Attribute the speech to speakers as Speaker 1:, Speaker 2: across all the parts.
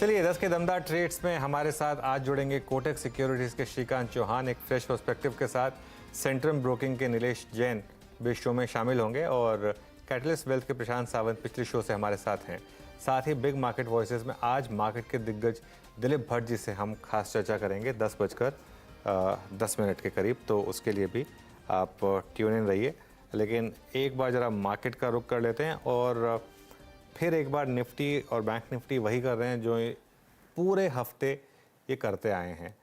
Speaker 1: चलिए 10 के दमदार ट्रेड्स में हमारे साथ आज जुड़ेंगे कोटक सिक्योरिटीज़ के श्रीकांत चौहान एक फ्रेश पर्सपेक्टिव के साथ, सेंट्रम ब्रोकिंग के नीलेश जैन भी शो में शामिल होंगे और कैटलिस्ट वेल्थ के प्रशांत सावंत पिछले शो से हमारे साथ हैं। साथ ही बिग मार्केट वॉइसेस में आज मार्केट के दिग्गज दिलीप भट्ट जी से हम खास चर्चा करेंगे 10:10 के करीब, तो उसके लिए भी आप ट्यून इन रहिए। लेकिन एक बार ज़रा मार्केट का रुख कर लेते हैं और फिर एक बार निफ्टी और बैंक निफ्टी वही कर रहे हैं जो पूरे हफ्ते ये करते आए हैं,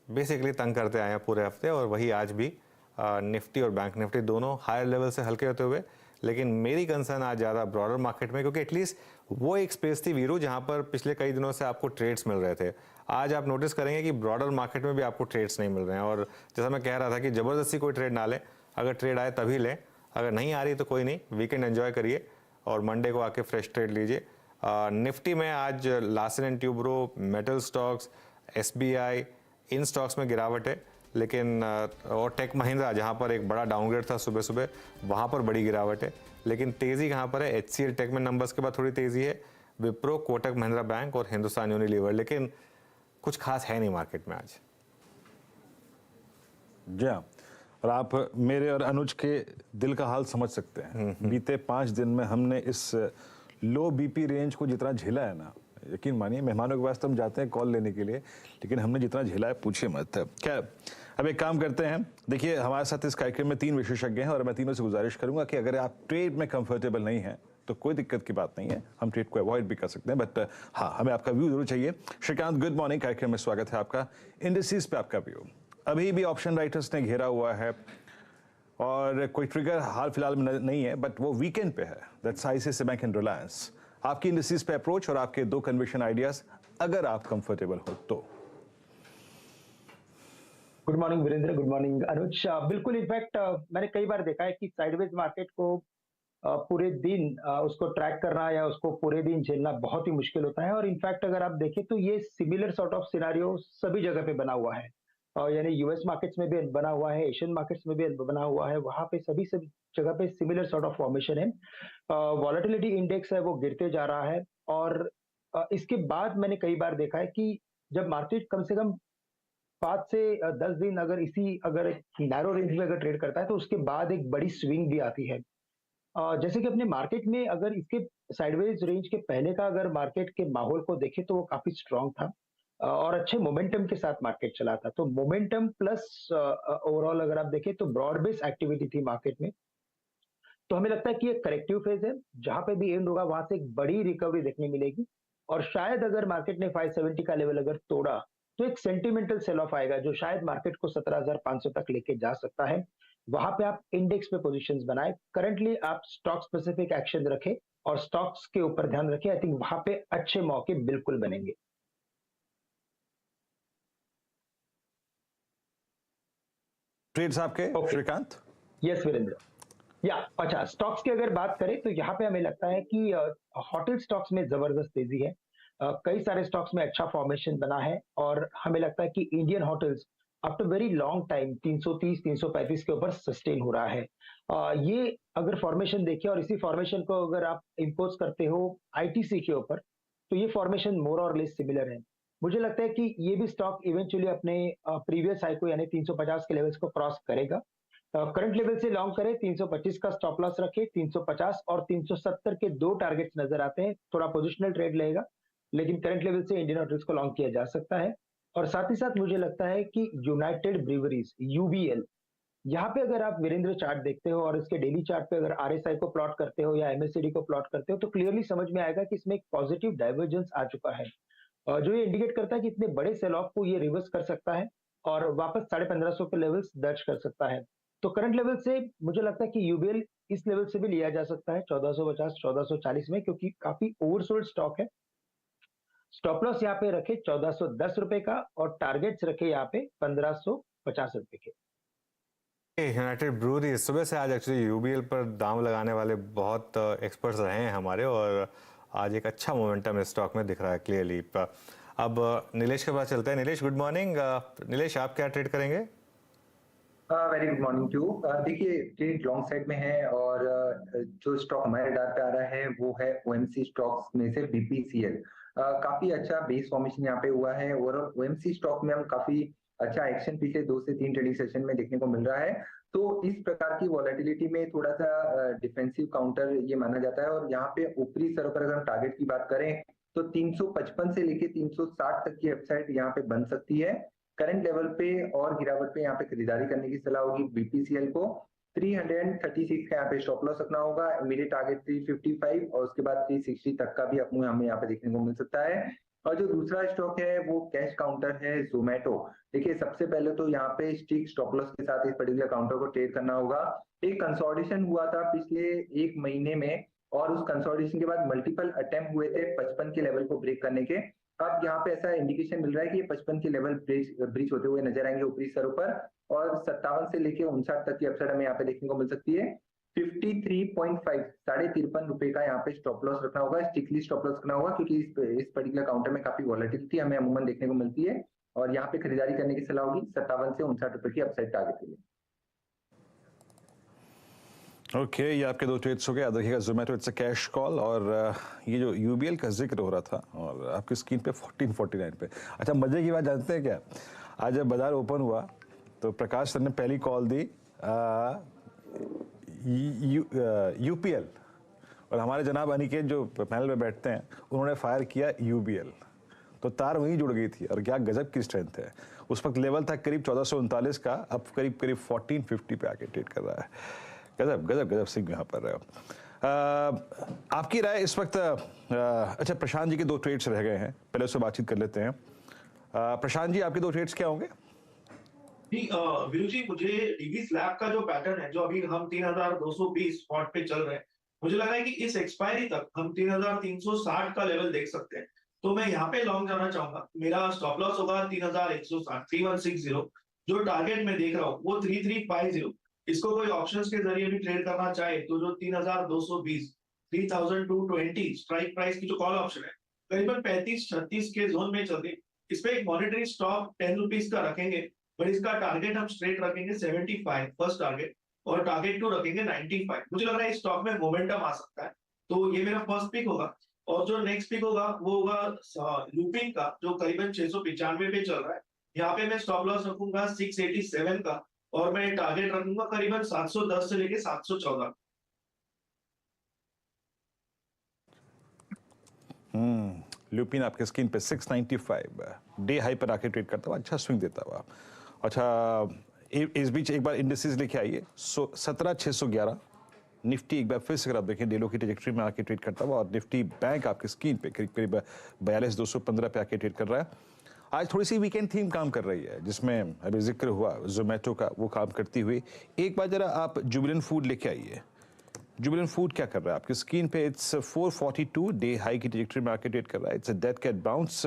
Speaker 1: बेसिकली तंग करते आए हैं पूरे हफ्ते, और वही आज भी निफ्टी और बैंक निफ्टी दोनों हायर लेवल से हल्के होते हुए। लेकिन मेरी कंसर्न आज ज़्यादा ब्रॉडर मार्केट में, क्योंकि एटलीस्ट वो एक स्पेस थी वीरू जहाँ पर पिछले कई दिनों से आपको ट्रेड्स मिल रहे थे। आज आप नोटिस करेंगे कि ब्रॉडर मार्केट में भी आपको ट्रेड्स नहीं मिल रहे हैं, और जैसा मैं कह रहा था कि ज़बरदस्ती कोई ट्रेड ना लें, अगर ट्रेड आए तभी लें, अगर नहीं आ रही तो कोई नहीं, वीकेंड एंजॉय करिए और मंडे को आके फ्रेश ट्रेड लीजिए। निफ्टी में आज Larsen and Toubro, metal stocks, SBI, in stocks में गिरावट है, लेकिन और टेक महिंद्रा जहां पर एक बड़ा डाउनग्रेड था सुबह सुबह, वहां पर बड़ी गिरावट है। लेकिन तेजी कहां पर है? एचसीएल टेक में नंबर्स के बाद थोड़ी तेजी है, विप्रो, कोटक महिंद्रा बैंक और हिंदुस्तान यूनिलीवर, लेकिन कुछ खास है नहीं मार्केट में आज।
Speaker 2: जी हाँ, और आप मेरे और अनुज के दिल का हाल समझ सकते हैं। बीते 5 दिन में हमने इस लो बीपी रेंज को जितना झेला है ना, यकीन मानिए, मेहमानों के पास तो हम जाते हैं कॉल लेने के लिए, लेकिन हमने जितना झेला है पूछिए मत। क्या अब एक काम करते हैं, देखिए हमारे साथ इस कार्यक्रम में 3 विशेषज्ञ हैं और मैं तीनों से गुजारिश करूंगा कि अगर आप ट्रेड में कंफर्टेबल नहीं हैं तो कोई दिक्कत की बात नहीं है, हम ट्रेड को अवॉइड भी कर सकते हैं, बट हाँ, हमें आपका व्यू जरूर चाहिए। श्रीकांत, गुड मॉर्निंग, कार्यक्रम में स्वागत है आपका। इंडिसेस पे आपका व्यू, अभी भी ऑप्शन राइटर्स ने घेरा हुआ है और कोई ट्रिगर हाल फिलहाल में नहीं है, बट वो वीकेंड पे है, that's ICICI bank and Reliance. आपकी इंडिसेस पे अप्रोच और आपके 2 कन्विक्शन आइडियाज, अगर आप कंफर्टेबल हो तो।
Speaker 3: Good morning Virendra, good morning Anuj. बिल्कुल, इनफैक्ट मैंने कई बार देखा है कि साइडवेज मार्केट को पूरे दिन उसको ट्रैक करना या उसको पूरे दिन झेलना बहुत ही मुश्किल होता है, और इनफैक्ट अगर आप देखें तो ये सिमिलर सॉर्ट ऑफ सिनारियो सभी जगह पे बना हुआ है, यानी यूएस मार्केट्स में भी बना हुआ है, एशियन मार्केट्स में भी बना हुआ है, वहां पे सभी जगह पे सिमिलर सॉर्ट ऑफ फॉर्मेशन है। वॉलेटिलिटी इंडेक्स है वो गिरते जा रहा है, और इसके बाद मैंने कई बार देखा है कि जब मार्केट कम से कम 5 से 10 दिन अगर नैरो रेंज में अगर ट्रेड करता है तो उसके बाद एक बड़ी स्विंग भी आती है। जैसे कि अपने मार्केट में अगर इसके साइडवेज रेंज के पहले का अगर मार्केट के माहौल को देखें तो वो काफी स्ट्रांग था, और अच्छे मोमेंटम के साथ मार्केट चला था। तो मोमेंटम प्लस ओवरऑल अगर आप देखें तो ब्रॉड बेस एक्टिविटी थी मार्केट में। तो हमें लगता है कि एक करेक्टिव फेज है, जहां पे भी एंड होगा वहां से एक बड़ी रिकवरी देखने मिलेगी, और शायद अगर मार्केट ने 570 का लेवल अगर तोड़ा तो एक सेंटिमेंटल सेल ऑफ आएगा जो शायद मार्केट को 17,500 तक लेके जा सकता है। वहां पे आप इंडेक्स पे पोजीशंस बनाए, करंटली आप स्टॉक स्पेसिफिक एक्शन रखें और स्टॉक्स के ऊपर ध्यान रखें। आई थिंक वहां पे अच्छे मौके बिल्कुल बनेंगे।
Speaker 2: ट्रेड्स आपके श्रीकांत?
Speaker 3: यस वीरेंद्र, या अच्छा, स्टॉक्स की अगर बात करें तो यहाँ पे हमें लगता है कि होटल स्टॉक्स में जबरदस्त तेजी है। कई सारे स्टॉक्स में अच्छा फॉर्मेशन बना है, और हमें लगता है कि Indian hotels after very long time 330 335 के ऊपर सस्टेन हो रहा है। ये अगर फॉर्मेशन देखिए और इसी फॉर्मेशन को अगर आप इंपोज करते हो आईटीसी के ऊपर, तो ये फॉर्मेशन मोर और लेस सिमिलर है। मुझे लगता है कि ये भी स्टॉक इवेंचुअली अपने प्रीवियस हाई को यानी 350 के लेवल्स को क्रॉस करेगा। करंट लेवल से लॉन्ग करें, 325 का स्टॉप लॉस रखे, 350 और 370 के 2 टारगेट्स नजर आते हैं। थोड़ा पोजिशनल ट्रेड रहेगा, लेकिन करंट लेवल से इंडियन होटल्स को लॉन्ग किया जा सकता है। और साथ ही साथ मुझे लगता है कि यूनाइटेड ब्रीवरीज यूबीएल, यहाँ पे अगर आप वीरेंद्र चार्ट देखते हो और इसके डेली चार्ट पे अगर आरएसआई को प्लॉट करते हो या एमएससीडी को प्लॉट करते हो, तो क्लियरली समझ में आएगा कि इसमें एक पॉजिटिव डाइवर्जेंस आ चुका है, जो ये इंडिकेट करता है कि इतने बड़े सेल ऑफ को ये रिवर्स कर सकता है और वापस 1550 के लेवल्स दर्ज कर सकता है। तो करंट लेवल से मुझे लगता है कि यूबीएल इस लेवल से भी लिया जा सकता है 1450 1440 में, क्योंकि काफी ओवरसोल्ड स्टॉक है। स्टॉप लॉस यहाँ पे रखे 1410 रुपए का और टारगेट्स रखे यहाँ पे 1550 रुपए के।
Speaker 1: यूनाइटेड ब्रूअरीज सुबह से आज एक्चुअली यूबीएल पर दाम लगाने वाले बहुत एक्सपर्ट्स रहे हैं हमारे, और आज एक अच्छा मोमेंटम इस स्टॉक में दिख रहा है क्लियरली। अब नीलेश के पास चलते हैं। Nilesh, good morning. नीलेश, आप क्या ट्रेड करेंगे?
Speaker 4: Very good morning too. देखिए ट्रेड लॉन्ग साइड में है और जो स्टॉक हमारे रडार पे आ रहा है वो है ओएमसी स्टॉक्स में से बीपीसीएल। काफी अच्छा बेस फॉर्मेशन यहाँ पे हुआ है और ओएमसी स्टॉक में हम काफी अच्छा एक्शन पिछले 2 से 3 ट्रेडिंग सेशन में देखने को मिल रहा है। तो इस प्रकार की वॉलेटिलिटी में थोड़ा सा डिफेंसिव काउंटर ये माना जाता है और यहाँ पे ऊपरी स्तरों पर अगर हम टारगेट की बात करें तो 355 से लेके 360 तक की अपसाइड यहाँ पे बन सकती है। करंट लेवल पे और गिरावट पे यहाँ पे खरीदारी करने की सलाह होगी बीपीसीएल को। 336 का यहाँ पे स्टॉप लॉस रखना होगा, इमीडिएट टारगेट 355 और उसके बाद 360 तक का भी अपने हमें यहाँ पे देखने को मिल सकता है। और जो दूसरा स्टॉक है वो कैश काउंटर है जोमेटो। देखिए सबसे पहले तो यहाँ पे स्टिक स्टॉप लॉस के साथ इस पर्टिकुलर काउंटर को ट्रेड करना होगा। एक कंसोलिडेशन हुआ था पिछले 1 महीने में और उस कंसोलिडेशन के बाद मल्टीपल अटेम्प्ट हुए थे 55 के लेवल को ब्रेक करने के। अब यहाँ पे ऐसा इंडिकेशन मिल रहा है कि ये 55 के लेवल ब्रीच होते हुए नजर आएंगे ऊपरी स्तरों पर और 57 से लेके 59 तक की अपसाइड हमें यहाँ पे देखने को मिल सकती है। 53.5 ₹53.5 का यहाँ पे स्टॉप लॉस रखना होगा, स्ट्रिक्टली स्टॉप लॉस रखना होगा क्योंकि इस पर्टिकुलर काउंटर में काफी वॉलेटिलिटी हमें अमूमन देखने को मिलती है और यहाँ पे खरीदारी करने की सलाह होगी 57 से 59 रुपए की अपसाइड टारगेट के लिए।
Speaker 2: ओके ये आपके दो ट्रेड्स हो गए। याद रखिएगा Zomato it's a cash call और ये जो यूबीएल का जिक्र हो रहा था और आपकी स्क्रीन पे 1449 पे। अच्छा मजे की बात जानते हैं क्या, आज जब बाजार ओपन हुआ तो प्रकाश सर ने पहली कॉल दी यूपीएल और हमारे जनाब अनिकेत जो पैनल में बैठते हैं उन्होंने फायर किया यूबीएल, तो तार वहीं जुड़ गई थी और क्या गजब की स्ट्रेंथ है। उस वक्त लेवल था करीब 1439 का, अब करीब 1450 पे आके ट्रेड कर रहा है। गजब गजब गजब सिंह यहाँ पर रहे हो। आपकी राय इस वक्त अच्छा प्रशांत जी के 2 ट्रेड्स रह गए हैं, पहले उससे बातचीत कर लेते हैं। प्रशांत जी आपके 2 ट्रेड्स क्या होंगे?
Speaker 5: वीरू जी मुझे डीबी स्लैब का जो पैटर्न है जो अभी हम 3220 स्पॉट पे चल रहे हैं, मुझे लग रहा है कि इस एक्सपायरी तक हम 3360 का लेवल देख सकते हैं। तो मैं यहाँ पे लॉन्ग जाना चाहूंगा। मेरा स्टॉप लॉस होगा 3160 3160। जो टारगेट मैं देख रहा हूँ वो 3350। इसको कोई ऑप्शंस के जरिए भी ट्रेड करना चाहे तो जो 3220 3220 स्ट्राइक प्राइस की जो कॉल ऑप्शन है करीबन 35-36 के जोन में चल रही है। इस पे एक मॉनिटरी स्टॉप 10 रुपीज का रखेंगे, बट इसका टारगेट हम स्ट्रेट रखेंगे 75 फर्स्ट टारगेट और टारगेट 2 रखेंगे 95। मुझे लग रहा है इस स्टॉक में मोमेंटम आ सकता है, तो ये मेरा फर्स्ट पिक होगा। और जो नेक्स्ट पिक होगा वो होगा लूपिंग का जो करीबन 695 पे चल रहा है। यहाँ पे मैं स्टॉप लॉस रखूंगा 687 का और मैं टारगेट रखूंगा करीबन 710 से लेके 714।
Speaker 2: लुपिन आपके स्क्रीन पे 695 डे हाई पर आके ट्रेड करता हुआ अच्छा स्विंग देता हुआ। अच्छा इस बीच एक बार इंडिसेस लेके आइए। 17611 निफ्टी एक बार फिर से अगर आप देखें डेलो की ट्रेजेक्टरी में आके ट्रेड करता हुआ और निफ्टी बैंक आपके स्क्रीन पे करीब करीब 42215 पे आके ट्रेड कर रहा है। आज थोड़ी सी वीकेंड थीम काम कर रही है जिसमें अभी जिक्र हुआ जोमेटो का, वो काम करती हुई। एक बार जरा आप जुबिलेंट फूड लेके आइए। जुबिलेंट फूड क्या कर रहा है आपकी स्क्रीन पे? इट्स 442 डे हाई की ट्रेजेक्टरी में आके ट्रेड कर रहा है। It's a dead cat bounce,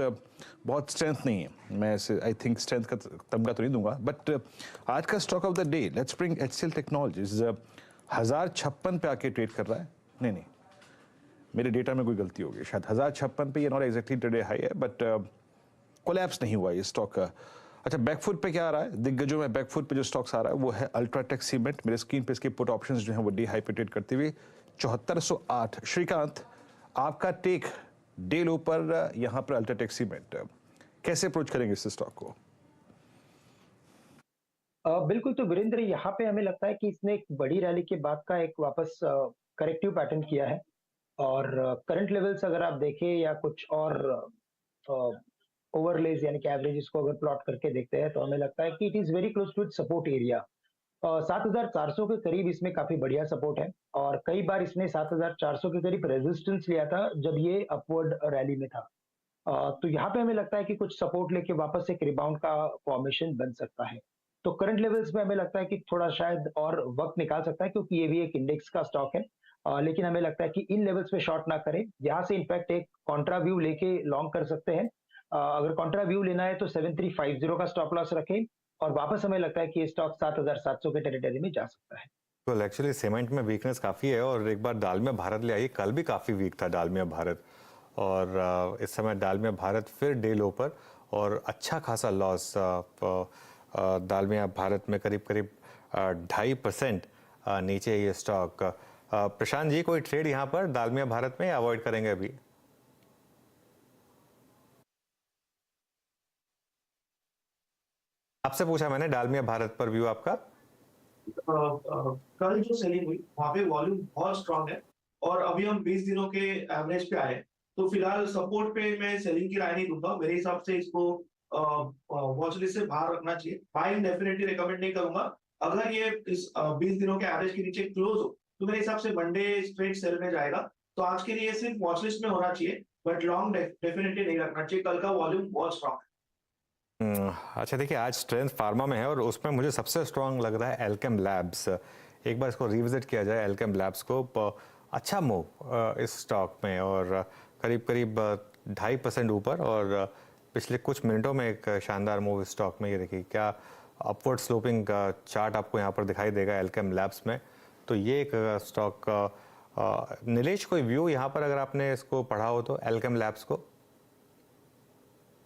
Speaker 2: बहुत स्ट्रेंथ नहीं है, मैं इसे आई थिंक स्ट्रेंथ का तमगा तो नहीं दूंगा, बट आज का stock of the day let's bring HCL technologies 1056 पे आके ट्रेड कर रहा है। नहीं मेरे डेटा में कोई गलती होगी, शायद 1056 पे ये नॉट एग्जैक्टली टुडे हाई है, बट कोलैप्स नहीं हुआ ये स्टॉक का। अच्छा बैकफुट पे क्या आ रहा है? दिग्गजों में बैकफुट पे जो स्टॉक्स आ रहा है वो है अल्ट्राटेक सीमेंट। मेरे स्क्रीन पे इसके पुट ऑप्शंस जो हैं वो डी हाई पे ट्रेड करते हुए 7408। श्रीकांत आपका टेक डे लो पर यहाँ पर अल्ट्राटेक सीमेंट, कैसे अप्रोच करेंगे इस स्टॉक को?
Speaker 3: बिल्कुल, तो वीरेंद्र यहाँ पे हमें लगता है कि इसने एक बड़ी रैली के बाद का एक वापस करेक्टिव पैटर्न किया है और करंट लेवल्स अगर आप देखें या कुछ और ओवरलेज यानी कि एवरेजेस को अगर प्लॉट करके देखते हैं तो हमें लगता है कि it is very close to it support area. 7400 के करीब इसमें काफी बढ़िया सपोर्ट है और कई बार इसने 7400 के करीब रेजिस्टेंस लिया था जब ये अपवर्ड रैली में था। तो यहाँ पे हमें लगता है कि कुछ सपोर्ट लेके वापस एक रिबाउंड का फॉर्मेशन बन सकता है। तो करंट लेवल्स में हमें लगता है कि थोड़ा शायद और वक्त निकाल सकता है क्योंकि ये भी एक इंडेक्स का स्टॉक है। लेकिन हमें लगता है कि इन लेवल्स पे शॉर्ट ना करें, यहाँ से इनफैक्ट एक कॉन्ट्रा व्यू लेके लॉन्ग कर सकते हैं। अगर कॉन्ट्रा व्यू लेना है तो 7350 का स्टॉप लॉस रखें और वापस हमें लगता है कि ये स्टॉक 7700 के टेरिटरी में जा सकता है।
Speaker 1: तो एक्चुअली सीमेंट में वीकनेस काफ़ी है और एक बार डालमिया भारत ले आइए, कल भी काफ़ी वीक था डालमिया भारत और इस समय डालमिया भारत फिर डे लो पर और अच्छा खासा लॉस डालमिया भारत में करीब करीब 2.5% नीचे ये स्टॉक। प्रशांत जी, कोई ट्रेड यहाँ पर दालमिया भारत में अवॉइड करेंगे अभी? आपसे पूछा मैंने, डालमिया भारत पर व्यू आपका।
Speaker 5: कल जो सेलिंग हुई वहां पे वॉल्यूम बहुत स्ट्रांग है और अभी हम 20 दिनों के एवरेज पे आए, तो फिलहाल सपोर्ट पे मैं सेलिंग की राय नहीं दूंगा। मेरे हिसाब से इसको वॉच लिस्ट से बाहर रखना चाहिए। बाइंग डेफिनेटली रिकमेंड नहीं करूंगा। अगर ये इस 20 दिनों के एवरेज के नीचे क्लोज हो तो मेरे हिसाब से मंडे स्ट्रेट सेल में जाएगा। तो आज के लिए सिर्फ वॉच लिस्ट में होना चाहिए, बट लॉन्ग डेफिनेटली नहीं रखना चाहिए। कल का वॉल्यूम बहुत स्ट्रांग है।
Speaker 1: अच्छा, देखिए आज स्ट्रेंथ फार्मा में है और उसमें मुझे सबसे स्ट्रांग लग रहा है एल्केम लैब्स। एक बार इसको रिविजिट किया जाए एल्केम लैब्स को। अच्छा मूव इस स्टॉक में और करीब करीब 2.5% ऊपर, और पिछले कुछ मिनटों में एक शानदार मूव इस स्टॉक में। ये देखिए क्या अपवर्ड स्लोपिंग चार्ट आपको यहाँ पर दिखाई देगा एल्केम लैब्स में। तो ये एक स्टॉक नीलेश, कोई व्यू यहाँ पर अगर आपने इसको पढ़ा हो तो एल्केम लैब्स को?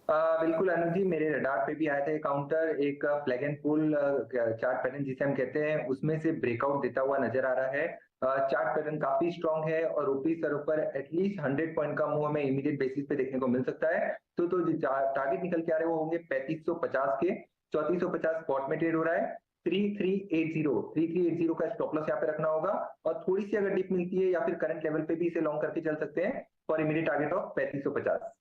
Speaker 4: बिल्कुल अनुज जी, मेरे रडार पे भी आए थे काउंटर। एक flag and pole chart pattern जिसे हम कहते हैं, उसमें से ब्रेकआउट देता हुआ नजर आ रहा है। चार्ट पैटर्न काफी स्ट्रांग है और ओपी सर ऊपर एटलीस्ट 100 पॉइंट का मूव हमें इमीडिएट बेसिस पे देखने को मिल सकता है। तो जो टारगेट निकल के आ रहे हैं वो होंगे 3550 के। 3450 स्पॉट में ट्रेड हो रहा है। 3380 का स्टॉप लॉस यहाँ पे रखना होगा, और थोड़ी सी अगर डिप मिलती है या फिर करंट लेवल पे भी इसे लॉन्ग करके चल सकते हैं फॉर इमीडिएट टारगेट ऑफ 3550।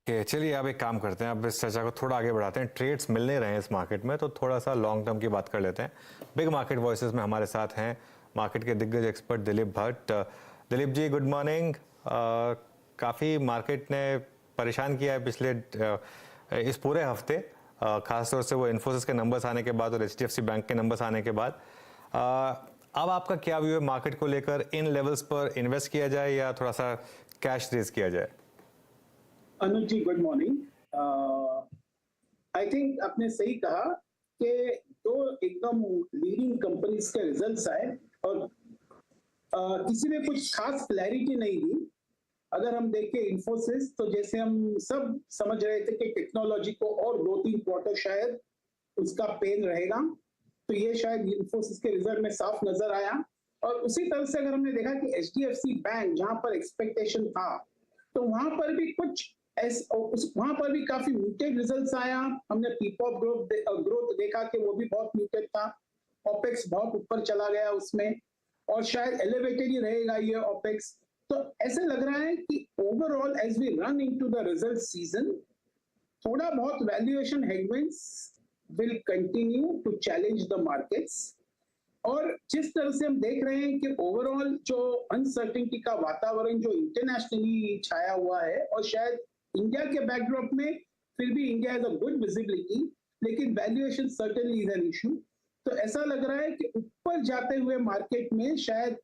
Speaker 1: चलिए अब एक काम करते हैं, अब इस चर्चा को थोड़ा आगे बढ़ाते हैं। ट्रेड्स मिल नहीं रहे हैं इस मार्केट में, तो थोड़ा सा लॉन्ग टर्म की बात कर लेते हैं। बिग मार्केट वॉइसेस में हमारे साथ हैं मार्केट के दिग्गज expert Dilip Bhatt. Dilip ji, good morning. काफ़ी मार्केट ने परेशान किया है पिछले इस पूरे हफ्ते, खासतौर से वो इन्फोसिस के नंबर्स आने के बाद और HDFC बैंक के नंबर्स आने के बाद। अब आपका क्या व्यू है मार्केट को लेकर? इन लेवल्स पर इन्वेस्ट किया जाए या थोड़ा सा कैश रेज किया जाए?
Speaker 6: अनुज जी, गुड मॉर्निंग। आई थिंक आपने सही कहा कि दो एकदम लीडिंग कंपनीज के रिजल्ट्स आए और किसी ने कुछ खास क्लैरिटी नहीं दी। अगर हम देखें इन्फोसिस, तो जैसे हम सब समझ रहे थे कि टेक्नोलॉजी को और 2-3 क्वार्टर शायद उसका पेन रहेगा, तो ये शायद इन्फोसिस के रिजल्ट में साफ नजर आया। और उसी तरह से अगर हमने देखा कि HDFC बैंक जहां पर एक्सपेक्टेशन था, तो वहां पर भी वहां पर भी काफी म्यूटेड रिजल्ट्स आया। हमने पीपॉप ग्रोथ देखा कि वो भी बहुत म्यूटेड था। ओपेक्स बहुत ऊपर चला गया उसमें, और शायद एलिवेटेड ही रहेगा ये ओपेक्स। तो ऐसे लग रहा है कि overall as we run into the result season, थोड़ा बहुत valuation headwinds will continue to challenge the markets. और जिस तरह से हम देख रहे हैं कि ओवरऑल जो अनसर्टेनिटी का वातावरण जो इंटरनेशनली छाया हुआ है, और शायद इंडिया के बैकड्रॉप में फिर भी India has a good visibility, लेकिन valuation certainly is an issue. तो ऐसा लग रहा है कि ऊपर जाते हुए मार्केट में शायद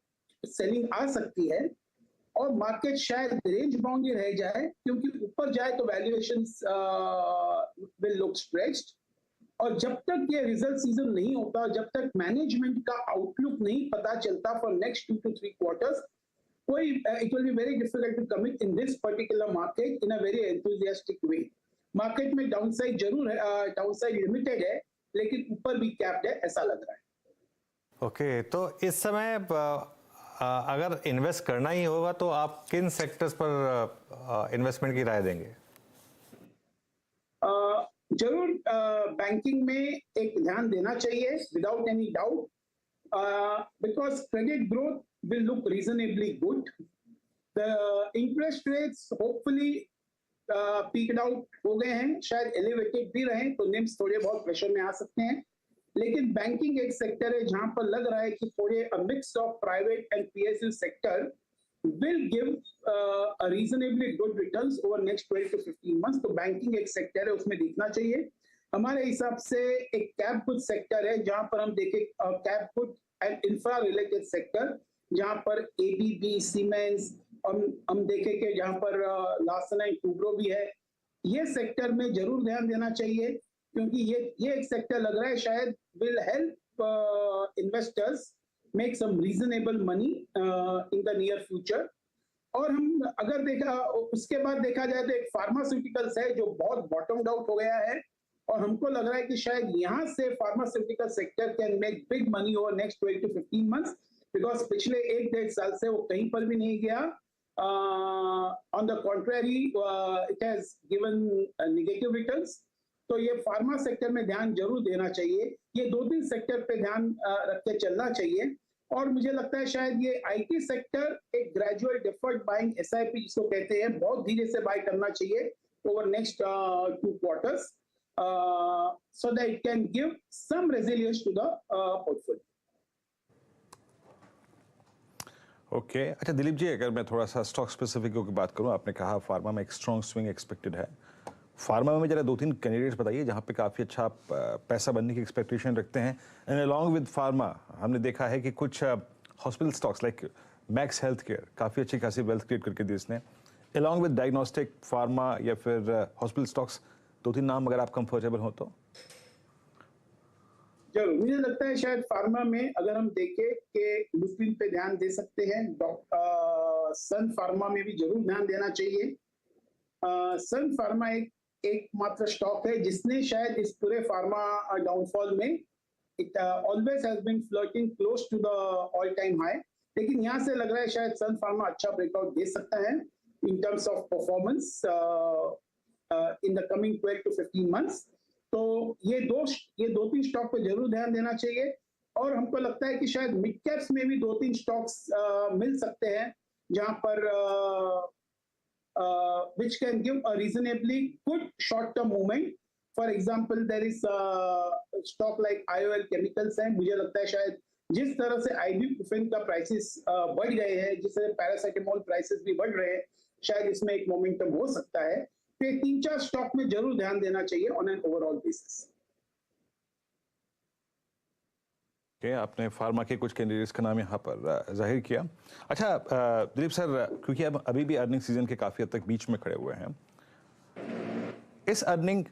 Speaker 6: सेलिंग आ सकती है और मार्केट शायद रेंज बाउंड ही रह जाए, क्योंकि ऊपर जाए तो वैल्यूएशंस विल लुक स्ट्रेच्ड। और जब तक ये रिजल्ट सीजन नहीं होता, जब तक मैनेजमेंट का आउटलुक नहीं पता चलता फॉर नेक्स्ट 2 to 3 क्वार्टर्स, कोई it will be very difficult to commit in this particular market in a very enthusiastic way. Market में डाउनसाइड जरूर है, डाउनसाइड लिमिटेड है, लेकिन ऊपर भी कैप्ड है, ऐसा लग रहा है।
Speaker 1: ओके, तो इस समय अगर इन्वेस्ट करना ही होगा तो आप किन सेक्टर्स पर इन्वेस्टमेंट की राय देंगे?
Speaker 6: जरूर बैंकिंग में एक ध्यान देना चाहिए without any doubt, because credit growth will look reasonably good. The interest rates hopefully peaked out हो गए हैं, शायद एलिवेटेड भी रहे तो निम्स थोड़े बहुत प्रेशर में आ सकते हैं। लेकिन बैंकिंग एक सेक्टर है जहां पर लग रहा है कि थोड़े mix of private and PSU sector will give a reasonably good returns over next 12 to 15 months। तो बैंकिंग एक सेक्टर है, उसमें देखना चाहिए। हमारे हिसाब से एक कैप गुड सेक्टर है जहां पर हम देखें cap good and infra related sector, जहां पर ABB, सीमेंस, हम देखें कि जहां पर लार्सन एंड टूब्रो भी है। ये सेक्टर में जरूर ध्यान देना चाहिए, क्योंकि ये एक सेक्टर लग रहा है शायद will help investors make some reasonable money in the near future। और हम अगर उसके बाद देखा जाए तो एक फार्मास्यूटिकल्स है जो बहुत बॉटम्ड आउट हो गया है और हमको लग रहा है कि शायद यहाँ से pharmaceutical sector can make big money over next 12 to 15 months, because पिछले 1-1.5 साल से वो कहीं पर भी नहीं गया. On the contrary it has given negative returns. तो ये फार्मा सेक्टर में ध्यान जरूर देना चाहिए. ये 2-3 सेक्टर पे ध्यान रख के चलना चाहिए. और मुझे लगता है शायद ये आईटी सेक्टर एक ग्रेजुअल डिफर्ड बाइंग एसआईपी जिसको कहते हैं, बहुत धीरे से बाय करना चाहिए over next 2 quarters, so that it can give some resilience to the portfolio.
Speaker 2: Okay अच्छा दिलीप जी, अगर मैं थोड़ा सा स्टॉक स्पेसिफिक की बात करूं, आपने कहा फार्मा में एक स्ट्रॉन्ग स्विंग एक्सपेक्टेड है. फार्मा में जरा 2-3 कैंडिडेट्स बताइए जहां पे काफ़ी अच्छा पैसा बनने की एक्सपेक्टेशन रखते हैं. एंड अलॉन्ग विद फार्मा हमने देखा है कि कुछ hospital stocks like max health care काफ़ी अच्छी खासी वेल्थ क्रिएट करके दी इसने. अलॉन्ग विद डायग्नोस्टिक फार्मा या फिर हॉस्पिटल स्टॉक्स 2-3 नाम अगर आप कंफर्टेबल हो तो.
Speaker 6: जरूर, मुझे लगता है शायद फार्मा में अगर हम देखें कि लुपिन पे ध्यान दे सकते हैं. सन फार्मा में भी जरूर ध्यान देना चाहिए. सन फार्मा एकमात्र स्टॉक है जिसने शायद इस पूरे फार्मा डाउनफॉल में it always has been flirting close to the all time high, लेकिन यहाँ से लग रहा है शायद सन फार्मा अच्छा ब्रेकआउट दे सकता है in terms of performance in the coming 12 to 15 months. तो ये 2-3 स्टॉक पे जरूर ध्यान देना चाहिए. और हमको लगता है कि शायद मिड कैप्स में भी 2-3 स्टॉक्स मिल सकते हैं जहां पर which can give a reasonably good short-term movement. For example, there is a stock like IOL Chemicals है. मुझे लगता है शायद जिस तरह से ibuprofen का प्राइसेस बढ़ गए हैं, जिस तरह पैरासिटामोल प्राइसेस भी बढ़ रहे हैं, शायद इसमें एक मोमेंटम हो सकता है. तो 3-4 स्टॉक में जरूर ध्यान देना चाहिए ऑन एन ओवरऑल बेसिस.
Speaker 2: आपने फार्मा के कुछ कैंडिडेट्स का नाम यहाँ पर जाहिर किया. अच्छा दिलीप सर, क्योंकि अब अभी भी अर्निंग सीजन के काफ़ी हद तक बीच में खड़े हुए हैं, इस अर्निंग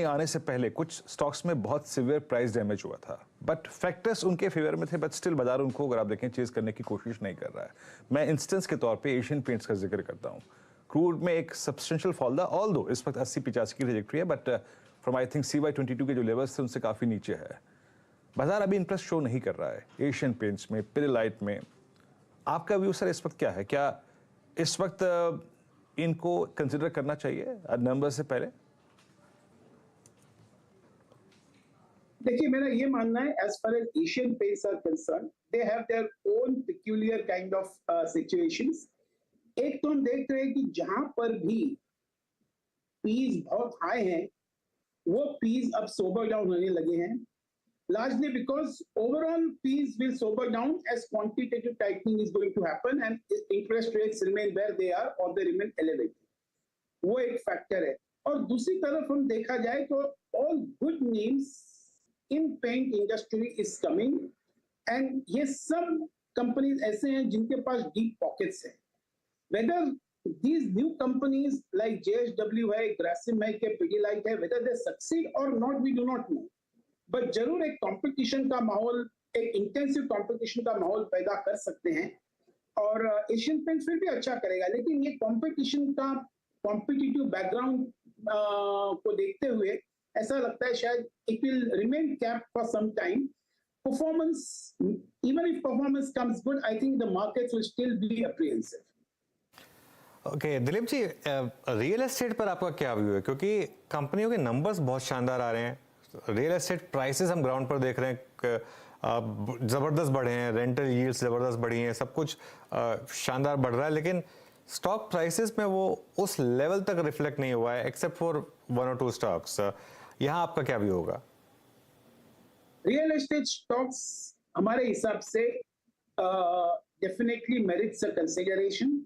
Speaker 2: आने से पहले कुछ स्टॉक्स में बहुत सिवियर प्राइस डैमेज हुआ था, बट फैक्टर्स उनके फेवर में थे, बट स्टिल बाजार उनको अगर आप देखें चेज करने की कोशिश नहीं कर रहा है. मैं इंस्टेंस के तौर पे एशियन पेंट्स का जिक्र करता हूँ. क्रूड में एक सब्सटेंशियल फॉल था, ऑल्दो इस वक्त 80-85 की ट्रैजेक्टरी है, but from I think CY22 के जो लेवल्स थे उनसे काफ़ी नीचे है. बाजार अभी इंटरेस्ट शो नहीं कर रहा है एशियन पेंट्स में, पिडिलाइट में. आपका व्यू सर इस वक्त क्या है? क्या इस वक्त इनको कंसिडर करना चाहिए नंबर से पहले?
Speaker 6: देखिए, मेरा ये मानना है as far as Asian Paints are concern, they have their own peculiar kind of situations. एक तो हम देख रहे हैं कि जहां पर भी पीज बहुत हाई हैं, वो पीज अब सोबर डाउन होने लगे हैं, largely because overall fees will sober down as quantitative tightening is going to happen and interest rates remain where they are or they remain elevated. वो एक फैक्टर है. और दूसरी तरफ हम देखा जाए तो all good names in paint industry is coming and ये सब कंपनीज ऐसे हैं जिनके पास deep pockets हैं. Whether these new companies like JSW है, Grasim है, Pidilite है, whether they succeed or not we do not know. But जरूर एक कंपटीशन का माहौल, एक इंटेंसिव कंपटीशन का माहौल पैदा कर सकते हैं और एशियन पेंट्स फिर भी अच्छा करेगा. लेकिन ये कंपटीशन का कॉम्पिटिटिव बैकग्राउंड को देखते हुए ऐसा लगता है शायद it will remain cap for some time. Performance, even if performance comes good, I think the markets will still be apprehensive.
Speaker 1: Okay Dilip ji, real estate पर आपका क्या व्यू है? क्योंकि कंपनियों के नंबर्स बहुत शानदार आ रहे हैं, रियल एस्टेट प्राइसेस हम ग्राउंड पर देख रहे हैं ज़बरदस्त बढ़े हैं, रेंटल यील्ड्स ज़बरदस्त बढ़ी हैं, सब कुछ शानदार बढ़ रहा है, लेकिन स्टॉक प्राइसेस में वो उस लेवल तक रिफ्लेक्ट नहीं हुआ है एक्सेप्ट फॉर 1 or 2 स्टॉक्स. यहाँ आपका क्या व्यू होगा?
Speaker 6: रियल एस्टेट स्टॉक्स हमारे हिसाब से definitely merits a consideration.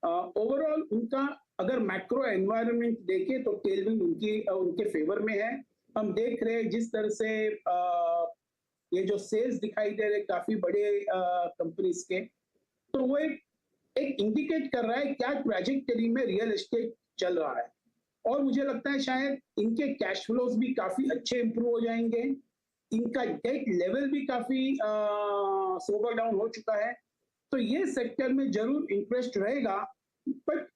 Speaker 6: Overall उनका अगर मैक्रो एनवायरनमेंट देखें तो टेलविंड उनके फेवर में है. हम देख रहे हैं जिस तरह से ये जो सेल्स दिखाई दे रहे काफी बड़े कंपनीज के, तो वो एक इंडिकेट कर रहा है क्या ट्रैजेक्टरी में रियल एस्टेट चल रहा है. और मुझे लगता है शायद इनके कैश फ्लोज भी काफी अच्छे इंप्रूव हो जाएंगे, इनका डेट लेवल भी काफी सोबर डाउन हो चुका है. तो ये सेक्टर में जरूर इंटरेस्ट रहेगा, but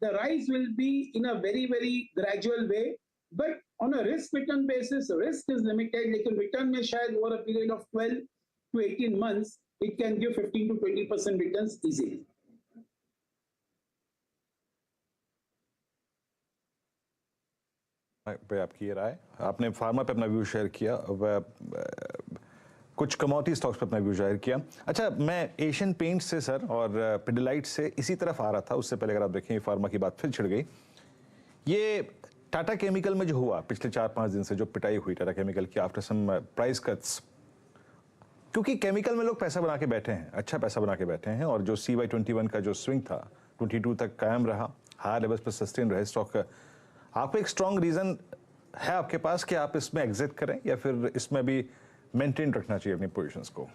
Speaker 6: the rise will be in a very very gradual way. But on a risk return basis, risk is limited, लेकिन return में शायद over a period of 12 to 18 months, it can give 15 to 20% returns easily.
Speaker 2: पे आपकी ये राय, आपने pharma पे अपना view share किया, कुछ कमोडिटी स्टॉक्स पे अपना व्यू जाहिर किया। अच्छा, मैं एशियन पेंट्स से सर और पिडिलाइट से इसी तरफ आ रहा था, उससे पहले अगर आप देखें फार्मा की बात फिर छिड़ गई। ये टाटा केमिकल में जो हुआ पिछले 4-5 दिन से, जो पिटाई हुई टाटा केमिकल की आफ्टर सम प्राइस कट्स, क्योंकि केमिकल में लोग पैसा बना के बैठे हैं, अच्छा पैसा बना के बैठे हैं, और जो CY21 का जो स्विंग था 22 तक कायम रहा, हाई लेवल्स पर सस्टेन रहे स्टॉक। आपको एक स्ट्रॉन्ग रीजन है आपके पास कि आप इसमें एग्जिट करें, या फिर इसमें भी मेंटेन रखना चाहिए अपनी पोजीशंस को?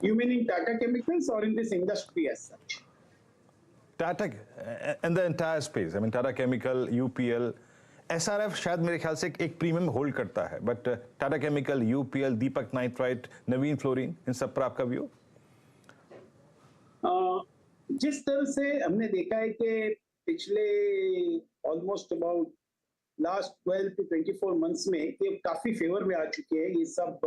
Speaker 6: You mean in Tata Chemicals or in this industry as such?
Speaker 2: Tata and the entire space. I mean Tata Chemical, UPL, SRF शायद मेरे ख्याल से एक प्रीमियम होल्ड करता है, but Tata chemical, UPL, Deepak nitrite, Navin fluorine, इन सब पर आपका व्यू?
Speaker 6: जिस तरह से हमने देखा है कि पिछले almost about last 12 to 24 months में ये काफी फेवर में आ चुके हैं ये सब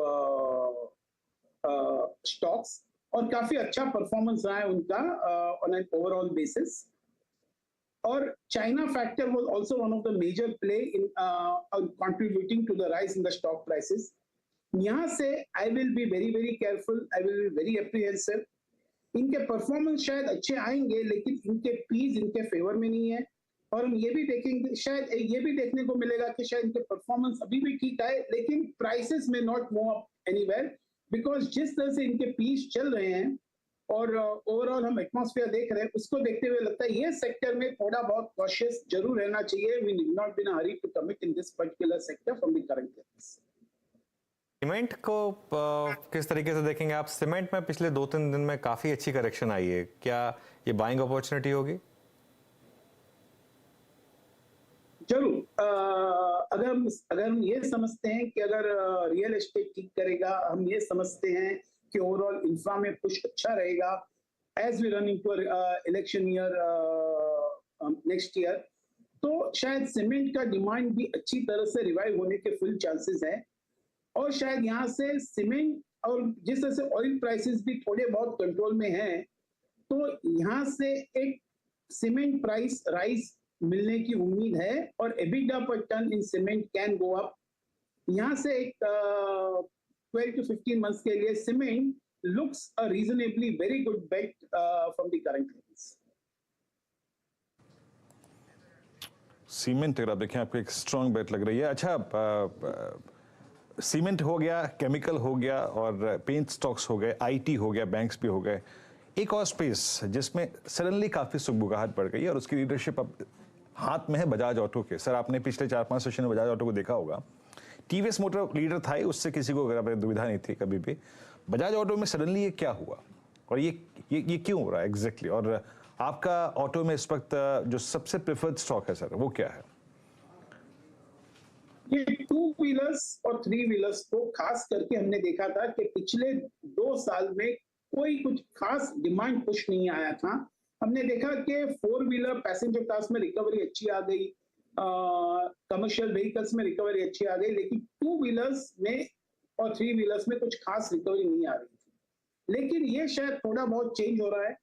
Speaker 6: स्टॉक्स, और काफी अच्छा परफॉर्मेंस रहा है उनका ऑन एन ओवरऑल बेसिस। और China factor was also one of the major play in contributing to the rise in the stock prices. यहाँ से I will be very very careful, I will be very apprehensive. इनके performance शायद अच्छे आएंगे, लेकिन इनके piece इनके favour में नहीं है, और हम ये भी देखेंगे, शायद ये भी देखने को मिलेगा कि शायद इनके परफॉर्मेंस अभी भी ठीक आए, लेकिन प्राइसेस में not move up anywhere, because जिस तरह से इनके पीस चल रहे हैं और ओवरऑल हम एटमॉस्फेयर देख रहे हैं, उसको देखते हुए लगता है ये सेक्टर में थोड़ा बहुत कॉशियस जरूर रहना चाहिए। We need not be in a hurry to commit in this particular sector from the current levels.
Speaker 1: Cement को किस तरीके से देखेंगे आप? सीमेंट में पिछले 2-3 दिन में काफी अच्छी करेक्शन आई है, क्या ये बाइंग अपॉर्चुनिटी होगी?
Speaker 6: जरूर। अगर हम ये समझते हैं कि अगर रियल एस्टेट ठीक करेगा, हम ये समझते हैं कि ओवरऑल इंफ्रा में पुश अच्छा रहेगा as we run into election year next year, तो शायद सीमेंट का डिमांड भी अच्छी तरह से रिवाइव होने के फुल चांसेस हैं। और शायद यहाँ से सीमेंट और जिस तरह से ऑयल प्राइसेस भी थोड़े बहुत कंट्रोल में हैं, तो यहाँ से एक सीमेंट प्राइस राइज मिलने की उम्मीद है, और EBITDA per ton in cement can go up. यहाँ से एक 12 to 15 मंथ्स के लिए cement looks a reasonably very good bet from the current levels.
Speaker 2: Cement अगर आप देखें आपको एक स्ट्रॉन्ग बेट लग रही है। अच्छा, सीमेंट हो गया, केमिकल हो गया, और पेंट स्टॉक्स हो गए, IT हो गया, बैंक्स भी हो गए। एक और स्पेस जिसमें सडनली काफी सुगबुगाहट बढ़ गई है, और उसकी लीडरशिप अब हाथ में है बजाज ऑटो के। सर, आपने पिछले 4-5 सेशन में बजाज ऑटो को देखा होगा। TVS मोटर लीडर था ही, उससे किसी को अगर दुविधा नहीं थी कभी भी। बजाज ऑटो में सडनली ये क्या हुआ, और ये क्यों हो रहा है एग्जैक्टली? और आपका ऑटो में इस वक्त जो सबसे प्रेफर्ड स्टॉक है सर, वो क्या है?
Speaker 6: ये 2 व्हीलर्स और 3 व्हीलर्स को खास करके हमने देखा था कि पिछले 2 साल में कोई कुछ खास डिमांड पुश नहीं आया था। हमने देखा कि 4 व्हीलर पैसेंजर कार्स में रिकवरी अच्छी आ गई, कमर्शियल व्हीकल्स में रिकवरी अच्छी आ गई, लेकिन 2 व्हीलर्स में और 3 व्हीलर्स में कुछ खास रिकवरी नहीं आ रही थी। लेकिन ये शायद थोड़ा बहुत चेंज हो रहा है।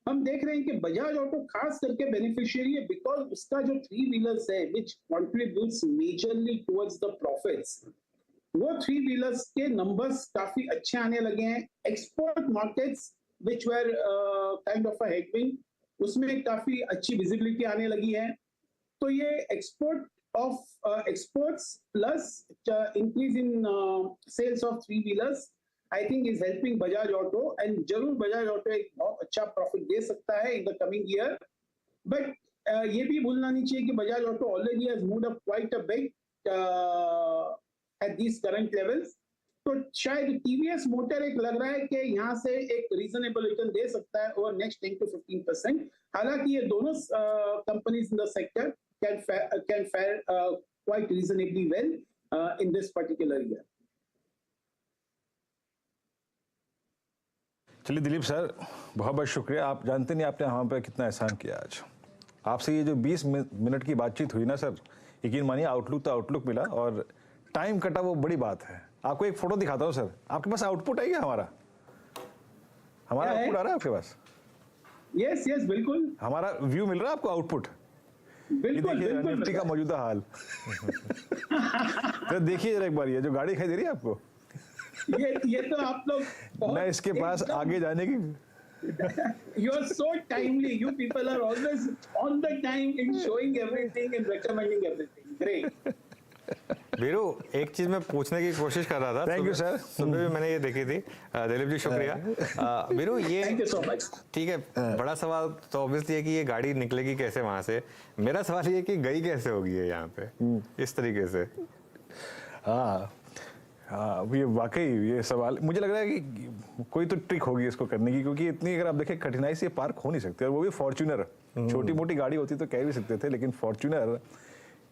Speaker 6: हम देख रहे हैं कि बजाज ऑटो खास करके बेनिफिशियरी है, बिकॉज उसका जो 3 व्हीलर्स है which contributes majorly towards the profits, वो 3 व्हीलर्स के नंबर्स काफी अच्छे आने लगे हैं। Export markets which were kind of a headwind, उसमें काफी अच्छी विजिबिलिटी आने लगी है। तो ये exports plus increase in sales of 3 wheelers I think is helping Bajaj Auto, and जरूर Bajaj Auto एक बहुत अच्छा प्रॉफिट दे सकता है in the coming year, but ये भी भूलना नहीं चाहिए कि Bajaj Auto already has moved up quite a bit at these current levels। तो शायद TVS मोटर एक लग रहा है कि यहाँ से एक रीजनेबल रिटर्न दे सकता है ओवर नेक्स्ट 10 to 15%। हालांकि ये दोनों companies in the sector can fare quite reasonably well in this particular year।
Speaker 2: चलिए दिलीप सर, बहुत बहुत शुक्रिया। आप जानते नहीं आपने हमारे पे कितना एहसान किया आज। आपसे ये जो 20 मिनट की बातचीत हुई ना सर, यकीन मानिए आउटलुक तो आउटलुक मिला और टाइम कटा, वो बड़ी बात है। आपको एक फोटो दिखाता हूँ सर, आपके पास आउटपुट है क्या? हमारा आउटपुट आ रहा है आपके पास?
Speaker 6: यस यस बिल्कुल,
Speaker 2: हमारा व्यू मिल रहा है आपको, आउटपुट?
Speaker 6: बिल्कुल
Speaker 2: देखिए
Speaker 6: बिल्कुल
Speaker 2: निफ्टी का मौजूदा हाल। तो देखिए जरा एक बार, ये जो गाड़ी दिखाई दे रही है आपको,
Speaker 6: ये तो आप लोग
Speaker 2: मैं इसके पास आगे जाने की
Speaker 6: You are so timely. You people are always on the time in showing everything and recommending everything. Great.
Speaker 1: Veeru, एक चीज मैं पूछने की कोशिश कर रहा था।
Speaker 2: Thank you, sir.
Speaker 1: सुबह भी मैंने ये देखी थी। दिलीप जी शुक्रिया। वीरू, ये
Speaker 6: Thank you so much.
Speaker 1: ठीक है, बड़ा सवाल तो ऑब्वियसली है कि ये गाड़ी निकलेगी कैसे वहां से। मेरा सवाल ये कि गई कैसे होगी ये यहाँ पे इस तरीके से।
Speaker 2: हाँ, ये वाकई ये सवाल मुझे लग रहा है कि कोई तो ट्रिक होगी इसको करने की, क्योंकि इतनी अगर आप देखें कठिनाई से पार्क हो नहीं सकते, और वो भी फॉर्च्यूनर। छोटी मोटी गाड़ी होती तो कह भी सकते थे, लेकिन फॉर्च्यूनर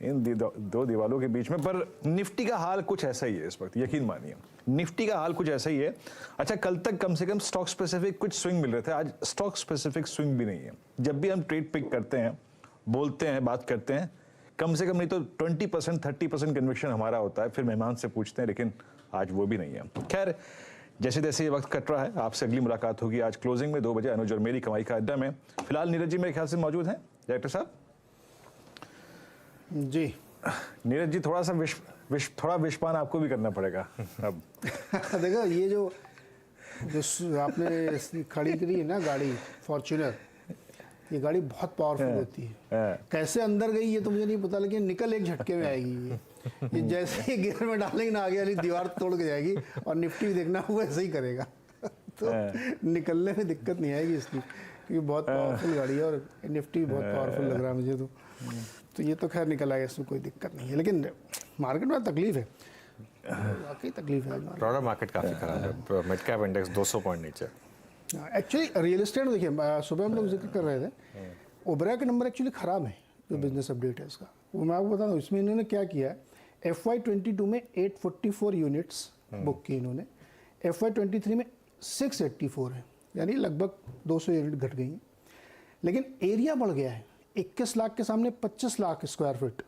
Speaker 2: इन दो दीवालों के बीच में। पर निफ्टी का हाल कुछ ऐसा ही है इस वक्त, यकीन मानिए निफ्टी का हाल कुछ ऐसा ही है। अच्छा, कल तक कम से कम स्टॉक स्पेसिफिक कुछ स्विंग मिल रहे थे, आज स्टॉक स्पेसिफिक स्विंग भी नहीं है। जब भी हम ट्रेड पिक करते हैं, बोलते हैं, बात करते हैं, कम से कम नहीं तो 20% 30% कन्विक्शन हमारा होता है, फिर मेहमान से पूछते हैं, लेकिन आज वो भी नहीं है। खैर, जैसे जैसे ये वक्त कट रहा है, आपसे अगली मुलाकात होगी आज क्लोजिंग में 2 बजे अनुज और मेरी कमाई का अड्डा में। फिलहाल नीरज जी मेरे ख्याल से मौजूद हैं, डायरेक्टर साहब
Speaker 7: जी।
Speaker 2: नीरज जी, थोड़ा सा थोड़ा विषपान आपको भी करना पड़ेगा अब।
Speaker 7: देखो ये जो आपने खड़ी करी है ना गाड़ी फॉर्च्यूनर, ये गाड़ी बहुत पावरफुल होती है। कैसे अंदर गई ये तो मुझे नहीं पता, लेकिन निकल एक झटके में आएगी ये जैसे ही गियर में डालेंगे ना, आगे वाली दीवार तोड़ के जाएगी, और निफ्टी भी देखना वो ऐसे ही करेगा। तो निकलने में दिक्कत नहीं आएगी इसकी, क्योंकि बहुत पावरफुल गाड़ी है, और निफ्टी बहुत पावरफुल लग रहा है मुझे तो ये तो खैर निकल आएगा, इसमें कोई दिक्कत नहीं है। लेकिन मार्केट में तकलीफ है, वाकई तकलीफ है।
Speaker 1: ब्रॉडर मार्केट काफी खराब है, मिड कैप इंडेक्स 200 पॉइंट नीचे।
Speaker 7: एक्चुअली रियल एस्टेट देखिए, सुबह हम लोग जिक्र कर रहे थे, ओबरा के नंबर एक्चुअली ख़राब है, जो बिजनेस अपडेट है इसका, वो मैं आपको बता दूँ। इसमें इन्होंने क्या किया है, FY22 में 844 यूनिट्स बुक की इन्होंने, FY23 में 684 है, यानी लगभग 200 यूनिट घट गई हैं। लेकिन एरिया बढ़ गया है, 21 लाख के सामने 25 लाख स्क्वायर फीट,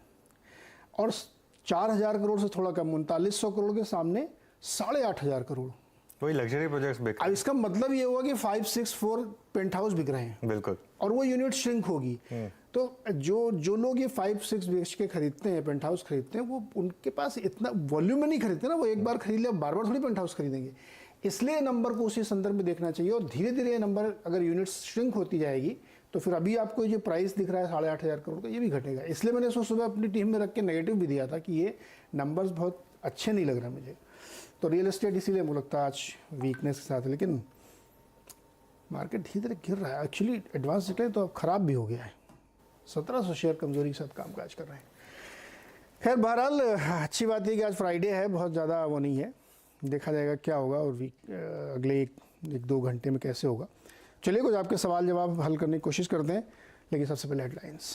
Speaker 7: और 4000 करोड़ से थोड़ा कम 3900 करोड़ के सामने 8500 करोड़।
Speaker 1: वही लग्जरी प्रोजेक्ट्स बिक।
Speaker 7: अब इसका मतलब ये हुआ कि 564 पेंट हाउस बिक रहे हैं,
Speaker 1: बिल्कुल,
Speaker 7: और वो यूनिट श्रिंक होगी। तो जो लोग ये 5-6 बेच के खरीदते हैं, पेंट हाउस खरीदते हैं, वो उनके पास इतना वॉल्यूम में नहीं खरीदते ना, वो एक बार खरीद लिया, बार बार थोड़ी पेंट हाउस खरीदेंगे। इसलिए नंबर को उसी संदर्भ में देखना चाहिए, और धीरे धीरे ये नंबर अगर यूनिट्स श्रिंक होती जाएगी तो फिर अभी आपको जो प्राइस दिख रहा है 8500 करोड़ का, ये भी घटेगा। इसलिए मैंने इसको सुबह अपनी टीम में रख के नेगेटिव भी दिया था कि ये नंबर्स बहुत अच्छे नहीं लग रहे मुझे। तो रियल एस्टेट इसीलिए मुझे लगता है आज वीकनेस के साथ, लेकिन मार्केट धीरे धीरे गिर रहा है। एक्चुअली एडवांस डिक्लाइन तो अब ख़राब भी हो गया है, 1700 शेयर कमजोरी के साथ कामकाज कर रहे हैं। खैर बहरहाल अच्छी बात है कि आज फ्राइडे है, बहुत ज़्यादा वो नहीं है, देखा जाएगा क्या होगा, और अगले एक 2 घंटे में कैसे होगा। चलिए कुछ आपके सवाल जवाब हल करने की कोशिश करते हैं, लेकिन सबसे पहले हेडलाइंस।